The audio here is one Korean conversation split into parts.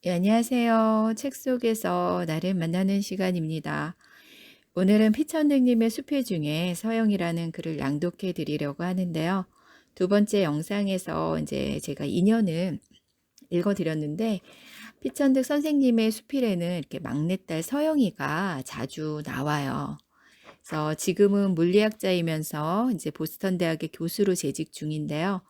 예, 안녕하세요. 책 속에서 나를 만나는 시간입니다. 오늘은 피천득님의 수필 중에 서영이라는 글을 낭독해 드리려고 하는데요. 두 번째 영상에서 이제 제가 인연을 읽어 드렸는데, 피천득 선생님의 수필에는 이렇게 막내딸 서영이가 자주 나와요. 그래서 지금은 물리학자이면서 이제 보스턴 대학의 교수로 재직 중인데요.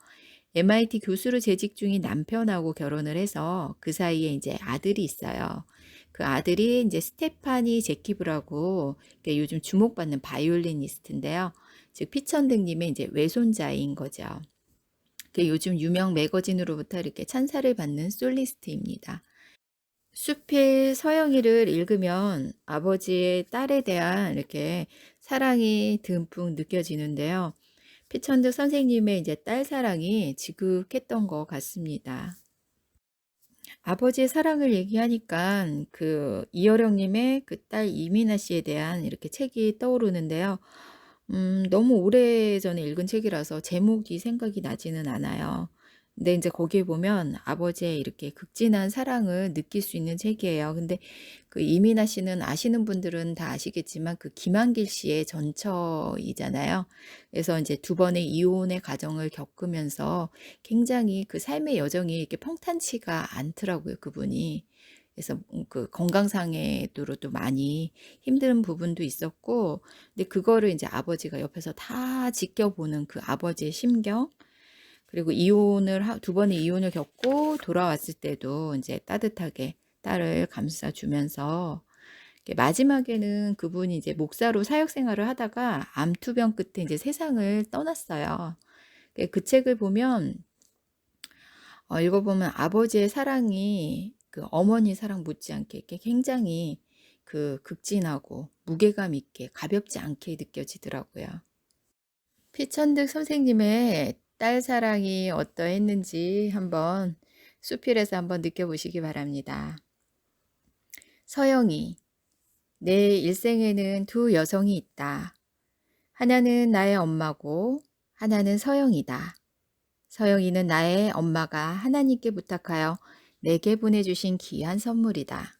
MIT 교수로 재직 중인 남편하고 결혼을 해서 그 사이에 이제 아들이 있어요. 그 아들이 이제 스테파니 제키브라고 요즘 주목받는 바이올리니스트인데요. 즉 피천득님의 이제 외손자인 거죠. 그 요즘 유명 매거진으로부터 이렇게 찬사를 받는 솔리스트입니다. 수필 서영이를 읽으면 아버지의 딸에 대한 이렇게 사랑이 듬뿍 느껴지는데요. 피천득 선생님의 이제 딸 사랑이 지극했던 것 같습니다. 아버지의 사랑을 얘기하니까 그 이어령님의 그 딸 이민아 씨에 대한 이렇게 책이 떠오르는데요. 너무 오래전에 읽은 책이라서 제목이 생각이 나지는 않아요. 근데 이제 거기에 보면 아버지의 이렇게 극진한 사랑을 느낄 수 있는 책이에요. 근데 그 이민아 씨는 아시는 분들은 다 아시겠지만 그 김한길 씨의 전처이잖아요. 그래서 이제 두 번의 이혼의 과정을 겪으면서 굉장히 그 삶의 여정이 이렇게 평탄치가 않더라고요, 그분이. 그래서 그 건강상에도 많이 힘든 부분도 있었고, 근데 그거를 이제 아버지가 옆에서 다 지켜보는 그 아버지의 심경, 그리고 두 번의 이혼을 겪고 돌아왔을 때도 이제 따뜻하게 딸을 감싸주면서 마지막에는 그분이 이제 목사로 사역 생활을 하다가 암투병 끝에 이제 세상을 떠났어요. 그 책을 보면 읽어보면 아버지의 사랑이 그 어머니 사랑 못지않게 이렇게 굉장히 그 극진하고 무게감 있게 가볍지 않게 느껴지더라고요. 피천득 선생님의 딸 사랑이 어떠했는지 한번 수필에서 한번 느껴보시기 바랍니다. 서영이, 내 일생에는 두 여성이 있다. 하나는 나의 엄마고 하나는 서영이다. 서영이는 나의 엄마가 하나님께 부탁하여 내게 보내주신 귀한 선물이다.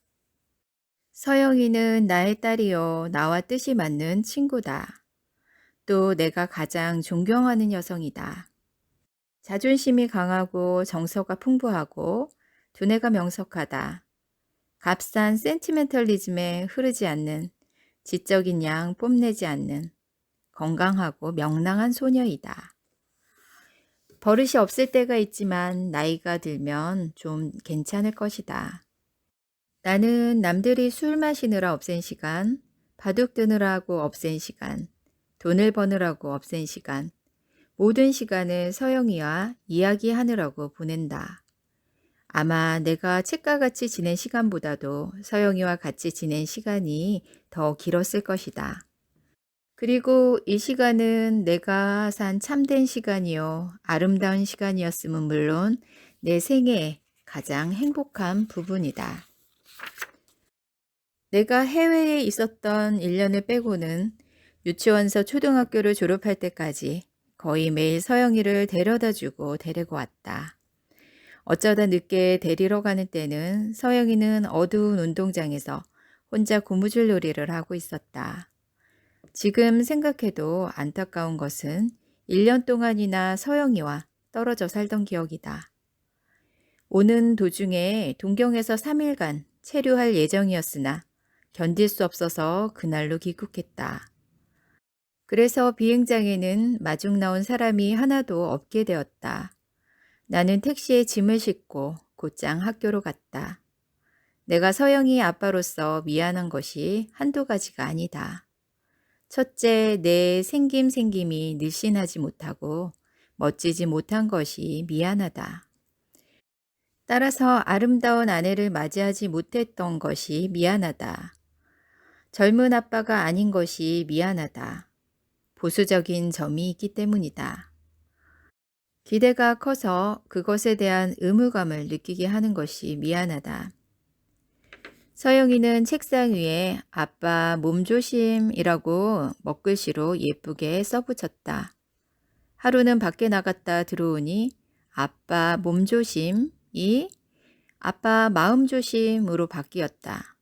서영이는 나의 딸이요, 나와 뜻이 맞는 친구다. 또 내가 가장 존경하는 여성이다. 자존심이 강하고 정서가 풍부하고 두뇌가 명석하다. 값싼 센티멘털리즘에 흐르지 않는, 지적인 양 뽐내지 않는 건강하고 명랑한 소녀이다. 버릇이 없을 때가 있지만 나이가 들면 좀 괜찮을 것이다. 나는 남들이 술 마시느라 없앤 시간, 바둑 두느라고 없앤 시간, 돈을 버느라고 없앤 시간, 모든 시간을 서영이와 이야기하느라고 보낸다. 아마 내가 책과 같이 지낸 시간보다도 서영이와 같이 지낸 시간이 더 길었을 것이다. 그리고 이 시간은 내가 산 참된 시간이요, 아름다운 시간이었음은 물론 내 생애의 가장 행복한 부분이다. 내가 해외에 있었던 1년을 빼고는 유치원서 초등학교를 졸업할 때까지 거의 매일 서영이를 데려다주고 데리고 왔다. 어쩌다 늦게 데리러 가는 때는 서영이는 어두운 운동장에서 혼자 고무줄 놀이를 하고 있었다. 지금 생각해도 안타까운 것은 1년 동안이나 서영이와 떨어져 살던 기억이다. 오는 도중에 동경에서 3일간 체류할 예정이었으나 견딜 수 없어서 그날로 귀국했다. 그래서 비행장에는 마중 나온 사람이 하나도 없게 되었다. 나는 택시에 짐을 싣고 곧장 학교로 갔다. 내가 서영이 아빠로서 미안한 것이 한두 가지가 아니다. 첫째, 내 생김이 늘씬하지 못하고 멋지지 못한 것이 미안하다. 따라서 아름다운 아내를 맞이하지 못했던 것이 미안하다. 젊은 아빠가 아닌 것이 미안하다. 보수적인 점이 있기 때문이다. 기대가 커서 그것에 대한 의무감을 느끼게 하는 것이 미안하다. 서영이는 책상 위에 아빠 몸조심이라고 먹글씨로 예쁘게 써붙였다. 하루는 밖에 나갔다 들어오니 아빠 몸조심이 아빠 마음조심으로 바뀌었다.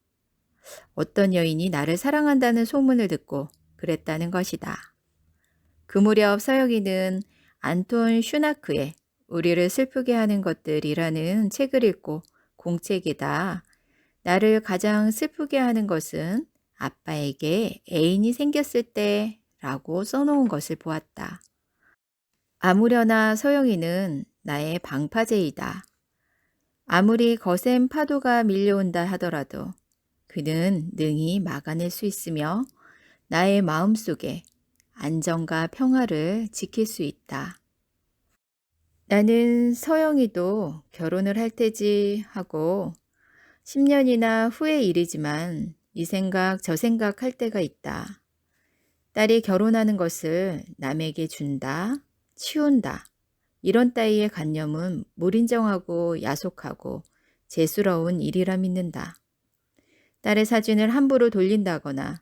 어떤 여인이 나를 사랑한다는 소문을 듣고 그랬다는 것이다. 그 무렵 서영이는 안톤 슈나크의 우리를 슬프게 하는 것들이라는 책을 읽고 공책에다 나를 가장 슬프게 하는 것은 아빠에게 애인이 생겼을 때라고 써놓은 것을 보았다. 아무려나 서영이는 나의 방파제이다. 아무리 거센 파도가 밀려온다 하더라도 그는 능히 막아낼 수 있으며 나의 마음속에 안정과 평화를 지킬 수 있다. 나는 서영이도 결혼을 할 테지 하고 10년이나 후의 일이지만 이 생각 저 생각 할 때가 있다. 딸이 결혼하는 것을 남에게 준다, 치운다. 이런 따위의 관념은 무인정하고 야속하고 재수로운 일이라 믿는다. 딸의 사진을 함부로 돌린다거나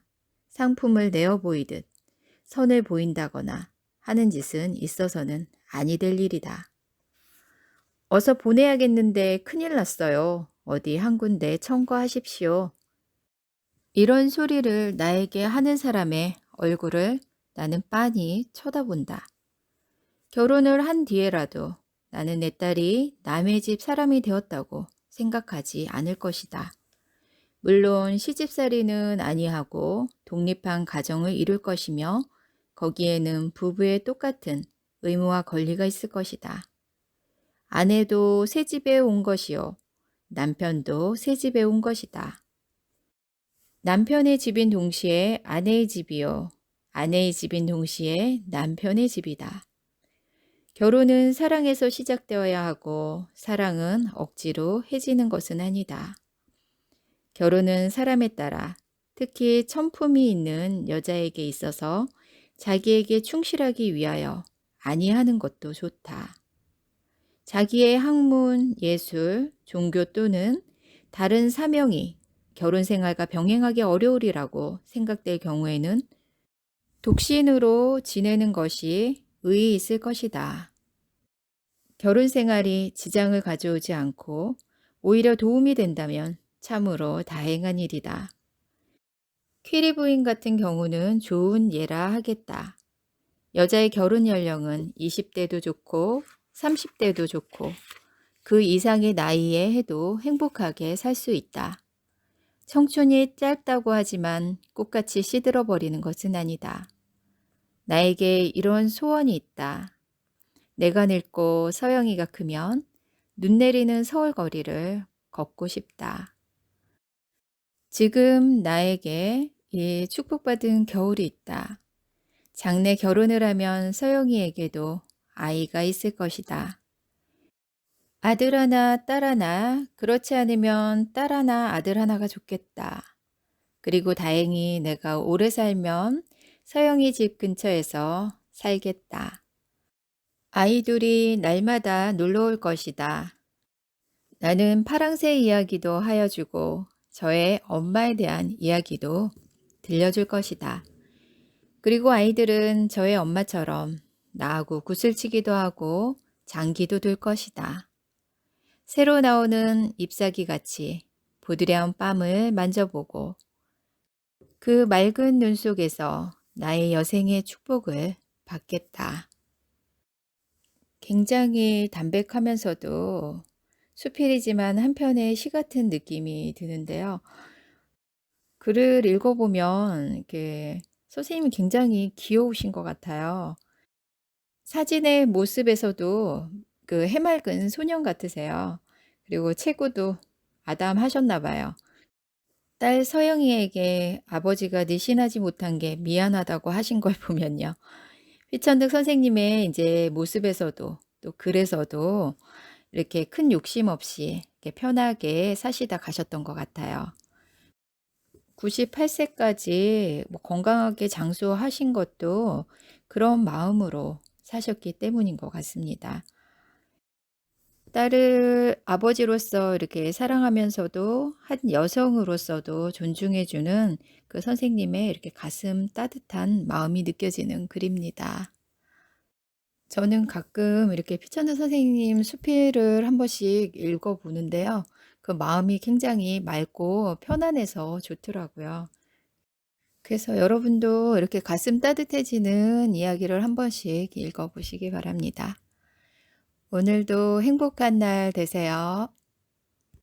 상품을 내어 보이듯 선을 보인다거나 하는 짓은 있어서는 아니 될 일이다. 어서 보내야겠는데 큰일 났어요. 어디 한 군데 청구하십시오. 이런 소리를 나에게 하는 사람의 얼굴을 나는 빤히 쳐다본다. 결혼을 한 뒤에라도 나는 내 딸이 남의 집 사람이 되었다고 생각하지 않을 것이다. 물론 시집살이는 아니하고 독립한 가정을 이룰 것이며 거기에는 부부의 똑같은 의무와 권리가 있을 것이다. 아내도 새 집에 온 것이요. 남편도 새 집에 온 것이다. 남편의 집인 동시에 아내의 집이요. 아내의 집인 동시에 남편의 집이다. 결혼은 사랑에서 시작되어야 하고 사랑은 억지로 해지는 것은 아니다. 결혼은 사람에 따라 특히 천품이 있는 여자에게 있어서 자기에게 충실하기 위하여 아니하는 것도 좋다. 자기의 학문, 예술, 종교 또는 다른 사명이 결혼 생활과 병행하기 어려우리라고 생각될 경우에는 독신으로 지내는 것이 의의 있을 것이다. 결혼 생활이 지장을 가져오지 않고 오히려 도움이 된다면 참으로 다행한 일이다. 퀴리 부인 같은 경우는 좋은 예라 하겠다. 여자의 결혼 연령은 20대도 좋고 30대도 좋고 그 이상의 나이에 해도 행복하게 살 수 있다. 청춘이 짧다고 하지만 꽃같이 시들어버리는 것은 아니다. 나에게 이런 소원이 있다. 내가 늙고 서영이가 크면 눈 내리는 서울 거리를 걷고 싶다. 지금 나에게 이 축복받은 겨울이 있다. 장래 결혼을 하면 서영이에게도 아이가 있을 것이다. 아들 하나, 딸 하나, 그렇지 않으면 딸 하나, 아들 하나가 좋겠다. 그리고 다행히 내가 오래 살면 서영이 집 근처에서 살겠다. 아이들이 날마다 놀러 올 것이다. 나는 파랑새 이야기도 하여주고 저의 엄마에 대한 이야기도 들려줄 것이다. 그리고 아이들은 저의 엄마처럼 나하고 구슬치기도 하고 장기도 둘 것이다. 새로 나오는 잎사귀 같이 부드러운 뺨을 만져보고 그 맑은 눈 속에서 나의 여생의 축복을 받겠다. 굉장히 담백하면서도 수필이지만 한편의 시 같은 느낌이 드는데요. 글을 읽어보면 이렇게 선생님이 굉장히 귀여우신 것 같아요. 사진의 모습에서도 그 해맑은 소년 같으세요. 그리고 체구도 아담하셨나 봐요. 딸 서영이에게 아버지가 늘씬하지 못한 게 미안하다고 하신 걸 보면요. 휘천득 선생님의 이제 모습에서도 또 글에서도 이렇게 큰 욕심 없이 이렇게 편하게 사시다 가셨던 것 같아요. 98세까지 뭐 건강하게 장수하신 것도 그런 마음으로 사셨기 때문인 것 같습니다. 딸을 아버지로서 이렇게 사랑하면서도 한 여성으로서도 존중해주는 그 선생님의 이렇게 가슴 따뜻한 마음이 느껴지는 글입니다. 저는 가끔 이렇게 피천득 선생님 수필을 한 번씩 읽어보는데요. 그 마음이 굉장히 맑고 편안해서 좋더라고요. 그래서 여러분도 이렇게 가슴 따뜻해지는 이야기를 한 번씩 읽어보시기 바랍니다. 오늘도 행복한 날 되세요.